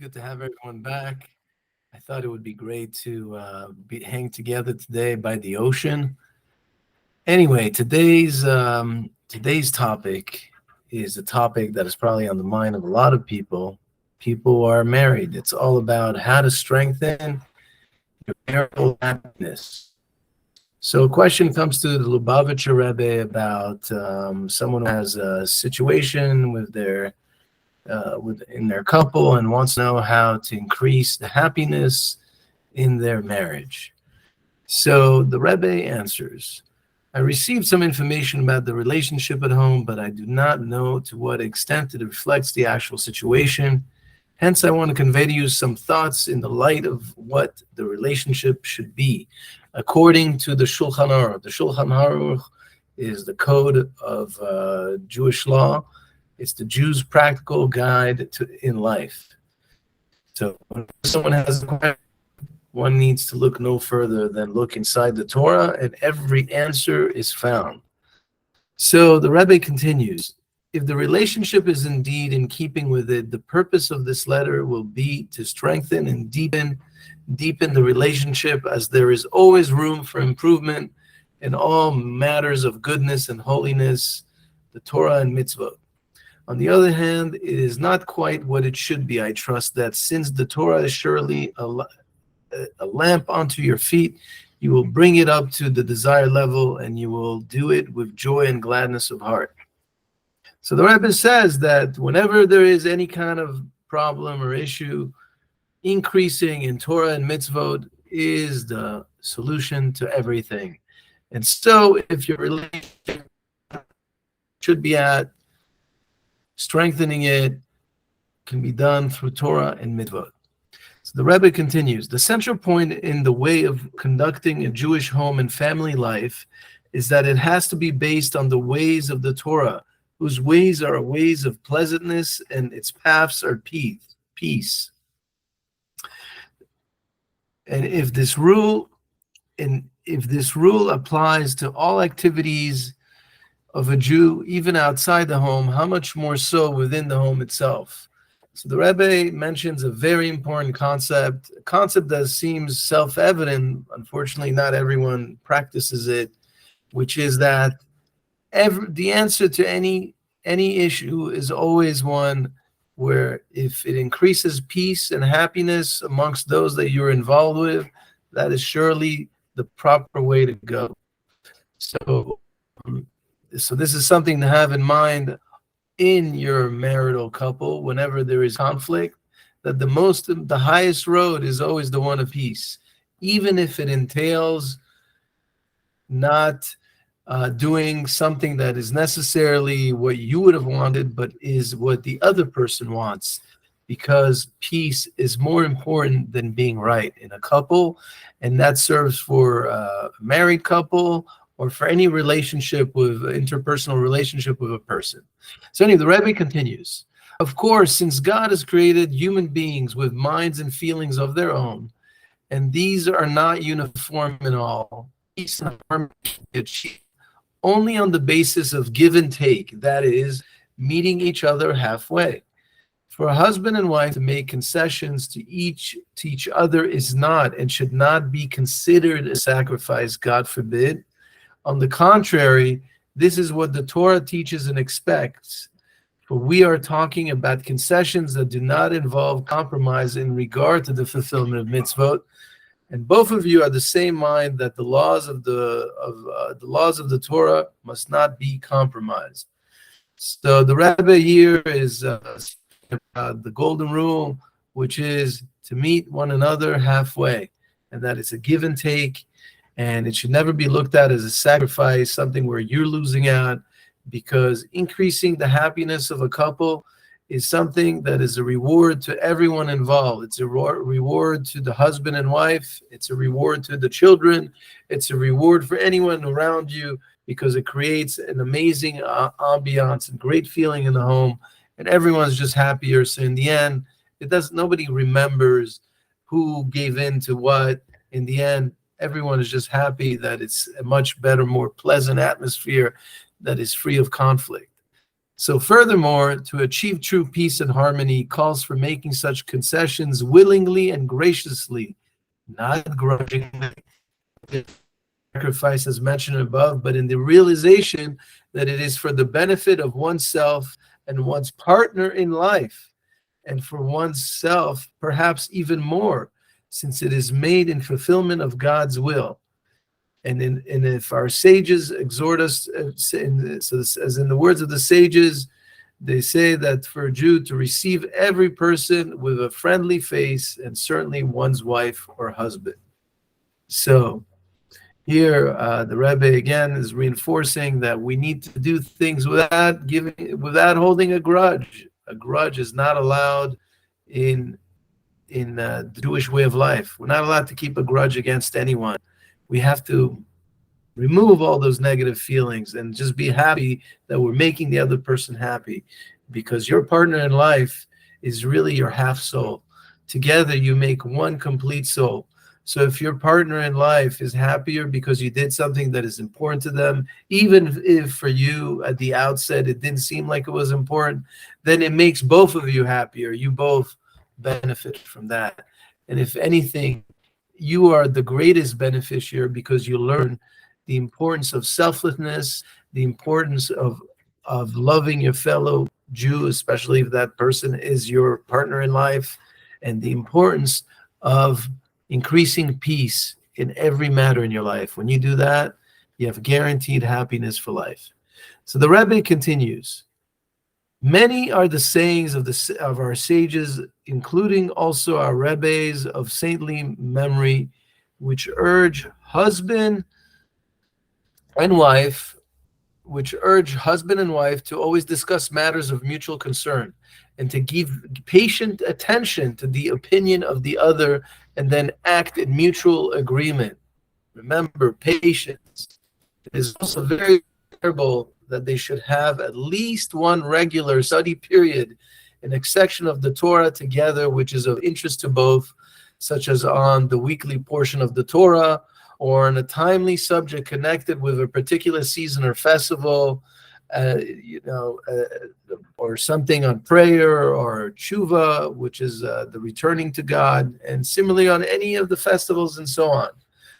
Good to have everyone back. I thought it would be great to hang together today by the ocean. Anyway, today's topic is a topic that is probably on the mind of a lot of people. People who are married. It's all about how to strengthen your marital happiness. So, a question comes to the Lubavitcher Rebbe about someone who has a situation in their couple and wants to know how to increase the happiness in their marriage. So the Rebbe answers, I received some information about the relationship at home, but I do not know to what extent it reflects the actual situation. Hence, I want to convey to you some thoughts in the light of what the relationship should be. According to the Shulchan Aruch, the Shulchan Aruch is the code of Jewish law. It's the Jew's practical guide in life. So when someone has a question, one needs to look no further than look inside the Torah, and every answer is found. So the Rebbe continues, if the relationship is indeed in keeping with it, the purpose of this letter will be to strengthen and deepen the relationship, as there is always room for improvement in all matters of goodness and holiness, the Torah and Mitzvah. On the other hand, it is not quite what it should be. I trust that since the Torah is surely a lamp unto your feet, you will bring it up to the desired level, and you will do it with joy and gladness of heart. So the Rebbe says that whenever there is any kind of problem or issue, increasing in Torah and mitzvot is the solution to everything. And so if your relationship should be at, strengthening it can be done through Torah and mitzvot. So the Rebbe continues, the central point in the way of conducting a Jewish home and family life is that it has to be based on the ways of the Torah, whose ways are ways of pleasantness and its paths are peace. And if this rule applies to all activities of a Jew, even outside the home, how much more so within the home itself? So the Rebbe mentions a very important concept, a concept that seems self-evident. Unfortunately, not everyone practices it, which is that the answer to any issue is always one where if it increases peace and happiness amongst those that you're involved with, that is surely the proper way to go. So this is something to have in mind in your marital couple whenever there is conflict, that the highest road is always the one of peace, even if it entails not doing something that is necessarily what you would have wanted, but is what the other person wants, because peace is more important than being right in a couple, and that serves for a married couple or for any interpersonal relationship with a person. So anyway, the Rebbe continues, of course, since God has created human beings with minds and feelings of their own, and these are not uniform in all, peace and harmony achieved only on the basis of give and take, that is, meeting each other halfway. For a husband and wife to make concessions to each other is not and should not be considered a sacrifice, God forbid. On the contrary, this is what the Torah teaches and expects. For we are talking about concessions that do not involve compromise in regard to the fulfillment of mitzvot. And both of you are the same mind that the laws of the Torah must not be compromised. So the Rebbe here is about the golden rule, which is to meet one another halfway, and that it's a give and take. And it should never be looked at as a sacrifice, something where you're losing out, because increasing the happiness of a couple is something that is a reward to everyone involved. It's a reward to the husband and wife. It's a reward to the children. It's a reward for anyone around you, because it creates an amazing ambiance and great feeling in the home, and everyone's just happier. So in the end, nobody remembers who gave in to what. In the end, everyone is just happy that it's a much better, more pleasant atmosphere that is free of conflict. So furthermore, to achieve true peace and harmony calls for making such concessions willingly and graciously, not grudgingly, sacrifice as mentioned above, but in the realization that it is for the benefit of oneself and one's partner in life, and for oneself perhaps even more, since it is made in fulfillment of God's will. And if our sages exhort us, as in the words of the sages, they say that for a Jew to receive every person with a friendly face, and certainly one's wife or husband. So here, the Rebbe again is reinforcing that we need to do things without holding a grudge. A grudge is not allowed in the Jewish way of life. We're not allowed to keep a grudge against anyone. We have to remove all those negative feelings and just be happy that we're making the other person happy, because your partner in life is really your half soul. Together you make one complete soul. So if your partner in life is happier because you did something that is important to them, even if for you at the outset it didn't seem like it was important, then it makes both of you happier. You both benefit from that. And if anything, you are the greatest beneficiary because you learn the importance of selflessness, the importance of loving your fellow Jew, especially if that person is your partner in life, and the importance of increasing peace in every matter in your life. When you do that, you have guaranteed happiness for life. So the Rebbe continues, many are the sayings of our sages, including also our Rebbes of saintly memory, which urge husband and wife to always discuss matters of mutual concern and to give patient attention to the opinion of the other and then act in mutual agreement. Remember, patience. It is also very desirable that they should have at least one regular study period in a section of the Torah together, which is of interest to both, such as on the weekly portion of the Torah, or on a timely subject connected with a particular season or festival, or something on prayer or tshuva, which is the returning to God, and similarly on any of the festivals and so on.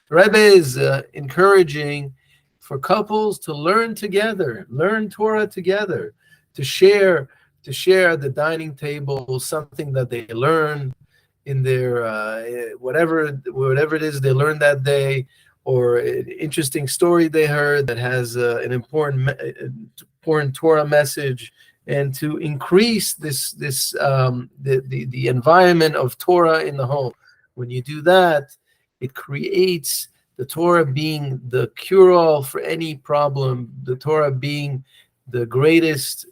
The Rebbe is encouraging for couples to learn together, learn Torah together, to share the dining table, something that they learn in their whatever it is they learned that day, or an interesting story they heard that has an important Torah message, and to increase the environment of Torah in the home. When you do that, it creates the Torah being the cure-all for any problem, the Torah being the greatest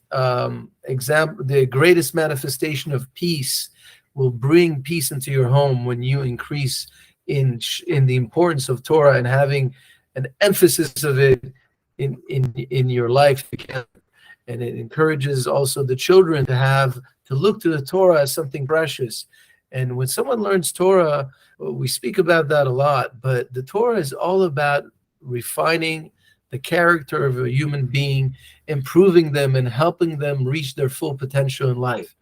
example, the greatest manifestation of peace, will bring peace into your home when you increase in the importance of Torah and having an emphasis of it in your life together. And it encourages also the children to look to the Torah as something precious. And when someone learns Torah, we speak about that a lot, but the Torah is all about refining the character of a human being, improving them and helping them reach their full potential in life.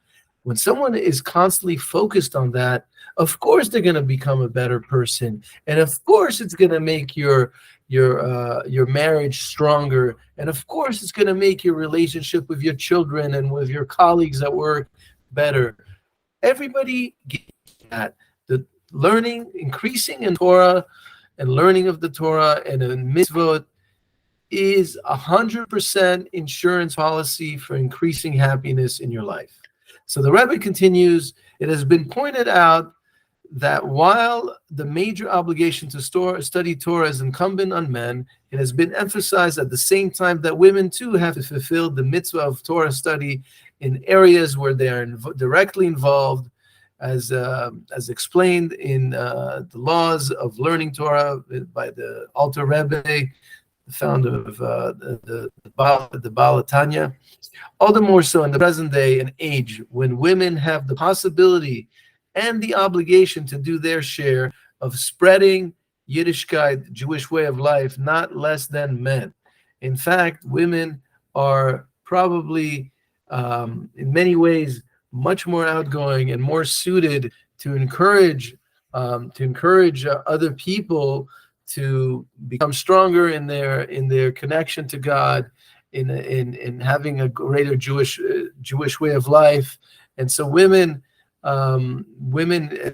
When someone is constantly focused on that, of course they're going to become a better person, and of course it's going to make your marriage stronger, and of course it's going to make your relationship with your children and with your colleagues at work better. Everybody gets that. The learning, increasing in Torah and learning of the Torah and in Mitzvah is 100% insurance policy for increasing happiness in your life. So the Rebbe continues, it has been pointed out that while the major obligation to study Torah is incumbent on men, it has been emphasized at the same time that women too have to fulfill the mitzvah of Torah study in areas where they are directly involved, as explained in the laws of learning Torah by the Alter Rebbe, the founder of the Baal Tanya. All the more so in the present day and age, when women have the possibility and the obligation to do their share of spreading Yiddishkeit, Jewish way of life, not less than men. In fact, women are probably in many ways much more outgoing and more suited to encourage other people to become stronger in their connection to God, in having a greater Jewish way of life. And so women,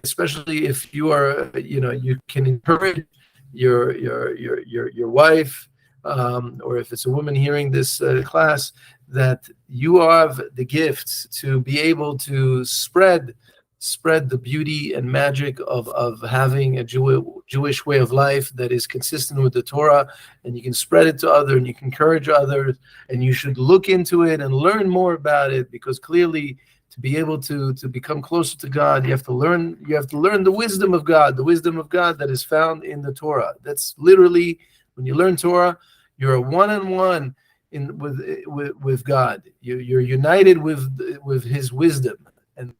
especially if you are, you can encourage your wife, or if it's a woman hearing this class, that you have the gifts to be able to spread the beauty and magic of having a Jewish way of life that is consistent with the Torah, and you can spread it to others, and you can encourage others, and you should look into it and learn more about it, because clearly, to be able to become closer to God, you have to learn the wisdom of God that is found in the Torah. That's literally, when you learn Torah, you're a one-on-one with God. You're united with His wisdom. And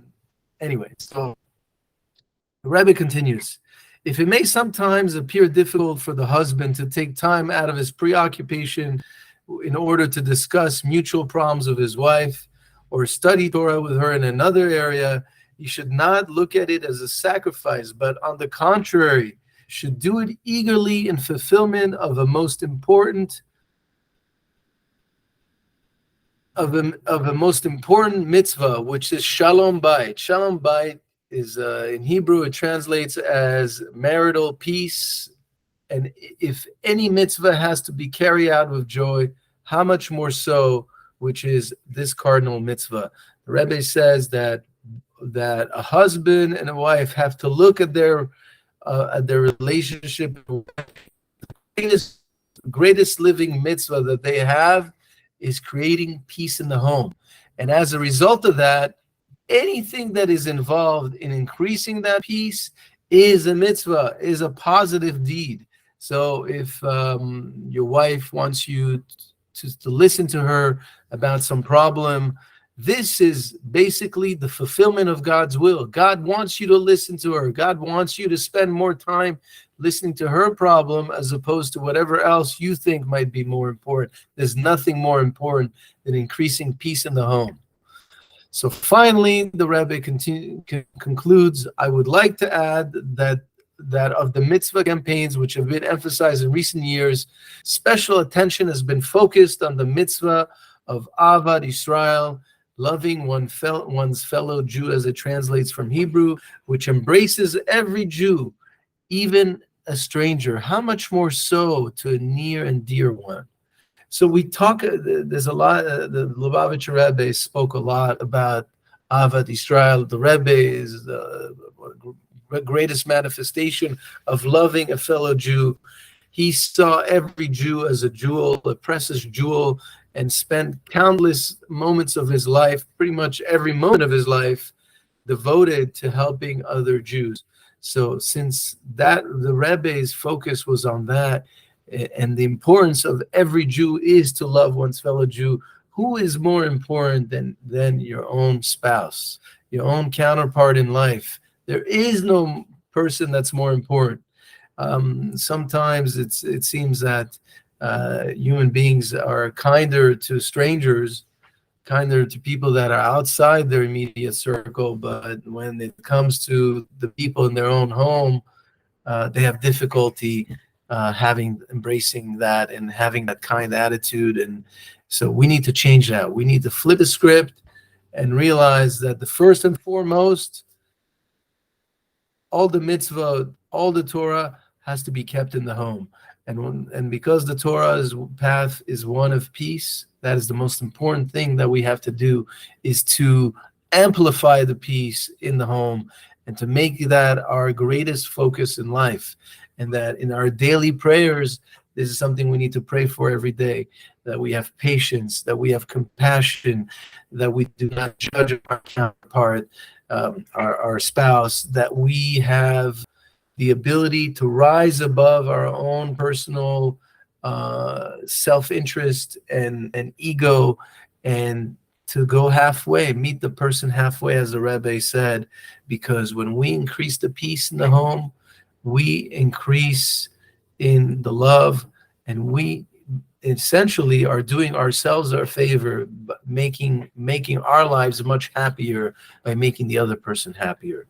anyway, so the Rebbe continues. If it may sometimes appear difficult for the husband to take time out of his preoccupation in order to discuss mutual problems of his wife, or study Torah with her in another area, you should not look at it as a sacrifice, but on the contrary, should do it eagerly in fulfillment of a most important mitzvah, which is Shalom Bayit. Shalom Bayit is, in Hebrew, it translates as marital peace. And if any mitzvah has to be carried out with joy, how much more so, which is this cardinal mitzvah. The Rebbe says that a husband and a wife have to look at their relationship. The greatest living mitzvah that they have is creating peace in the home. And as a result of that, anything that is involved in increasing that peace is a mitzvah, is a positive deed. So if your wife wants you to listen to her about some problem, this is basically the fulfillment of God's will. God wants you to listen to her. God wants you to spend more time listening to her problem as opposed to whatever else you think might be more important. There's nothing more important than increasing peace in the home. So finally, the Rebbe concludes, I would like to add that of the mitzvah campaigns which have been emphasized in recent years, special attention has been focused on the mitzvah of Avad Yisrael, loving one's fellow Jew, as it translates from Hebrew, which embraces every Jew, even a stranger. How much more so to a near and dear one? So we talk, there's a lot, the Lubavitcher Rebbe spoke a lot about Avad Yisrael. The Rebbe is the greatest manifestation of loving a fellow Jew. He saw every Jew as a jewel, a precious jewel, and spent countless moments of his life, pretty much every moment of his life, devoted to helping other Jews. So since that, the Rebbe's focus was on that, and the importance of every Jew is to love one's fellow Jew. Who is more important than your own spouse, your own counterpart in life? There is no person that's more important. Sometimes it seems that human beings are kinder to strangers, kinder to people that are outside their immediate circle, but when it comes to the people in their own home, they have difficulty embracing that and having that kind attitude. And so we need to change that. We need to flip the script and realize that the first and foremost, all the mitzvah, all the Torah has to be kept in the home. And because the Torah's path is one of peace, that is the most important thing that we have to do, is to amplify the peace in the home and to make that our greatest focus in life. And that in our daily prayers, this is something we need to pray for every day, that we have patience, that we have compassion, that we do not judge our counterpart, our spouse, that we have the ability to rise above our own personal self-interest and ego, and to go halfway, meet the person halfway, as the Rebbe said, because when we increase the peace in the home, we increase in the love, and we essentially are doing ourselves a favor, making our lives much happier by making the other person happier.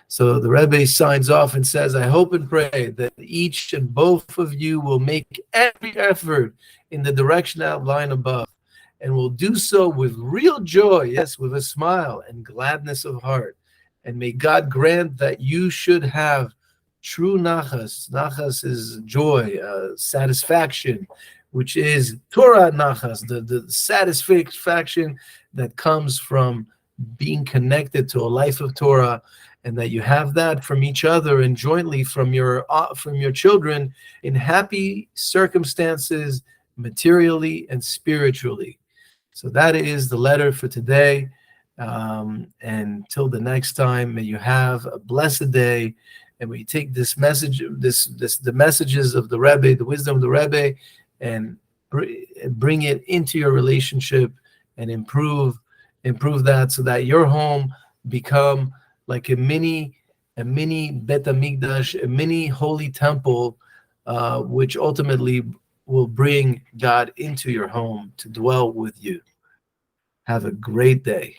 So the Rebbe signs off and says, I hope and pray that each and both of you will make every effort in the direction outlined above, and will do so with real joy, yes, with a smile and gladness of heart. And may God grant that you should have true nachas. Nachas is joy, satisfaction, which is Torah nachas, the satisfaction that comes from being connected to a life of Torah, and that you have that from each other and jointly from your children in happy circumstances, materially and spiritually. So that is the letter for today. And till the next time, may you have a blessed day. And we take this message, the messages of the Rebbe, the wisdom of the Rebbe, and bring it into your relationship and improve that, so that your home become like a mini Bet HaMikdash, a mini holy temple, which ultimately will bring God into your home to dwell with you. Have a great day.